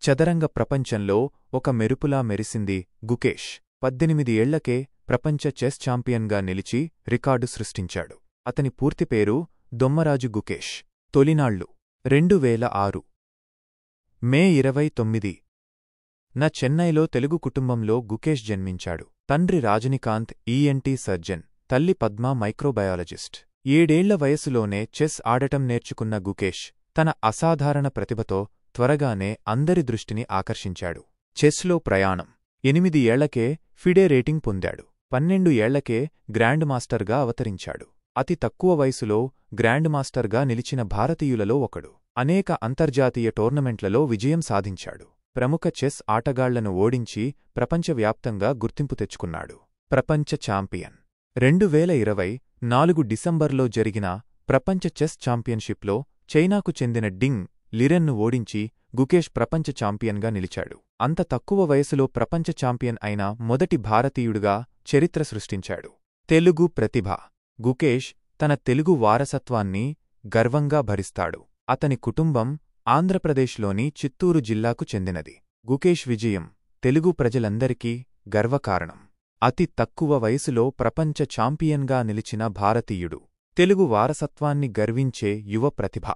చదరంగ ప్రపంచంలో ఒక మెరుపులా మెరిసింది గుకేష్. 18 ఏళ్లకే ప్రపంచ చెస్ ఛాంపియన్గా నిలిచి రికార్డు సృష్టించాడు. అతని పూర్తిపేరు దొమ్మరాజు గుకేష్. తొలినాళ్లు 2006 మే 29 న చెన్నైలో తెలుగు కుటుంబంలో గుకేష్ జన్మించాడు. తండ్రి రాజనీకాంత్ ఈఎన్టీ సర్జన్, తల్లి పద్మ మైక్రోబయాలజిస్ట్. 7 ఏళ్ల వయసులోనే చెస్ ఆడటం నేర్చుకున్న గుకేష్ తన అసాధారణ ప్రతిభతో త్వరగానే అందరి దృష్టిని ఆకర్షించాడు. చెస్లో ప్రయాణం 8 ఏళ్లకే ఫిడే రేటింగ్ పొందాడు. 12 ఏళ్లకే గ్రాండ్ మాస్టర్గా అవతరించాడు. అతి తక్కువ వయసులో గ్రాండ్ మాస్టర్గా నిలిచిన భారతీయులలో ఒకడు. అనేక అంతర్జాతీయ టోర్నమెంట్లలో విజయం సాధించాడు. ప్రముఖ చెస్ ఆటగాళ్లను ఓడించి ప్రపంచవ్యాప్తంగా గుర్తింపు తెచ్చుకున్నాడు. ప్రపంచ ఛాంపియన్ 2024 డిసెంబర్లో జరిగిన ప్రపంచ చెస్ ఛాంపియన్షిప్లో చైనాకు చెందిన డింగ్ లిరెన్ను ఓడించి గుకేష్ ప్రపంచ ఛాంపియన్గా నిలిచాడు. అంత తక్కువ వయసులో ప్రపంచ ఛాంపియన్ అయిన మొదటి భారతీయుడుగా చరిత్ర సృష్టించాడు. తెలుగు ప్రతిభ గుకేష్ తన తెలుగు వారసత్వాన్ని గర్వంగా భరిస్తాడు. అతని కుటుంబం ఆంధ్రప్రదేశ్లోని చిత్తూరు జిల్లాకు చెందినది. గుకేష్ విజయం తెలుగు ప్రజలందరికీ గర్వకారణం. అతి తక్కువ వయసులో ప్రపంచ ఛాంపియన్గా నిలిచిన భారతీయుడు. తెలుగు వారసత్వాన్ని గర్వించే యువ ప్రతిభ.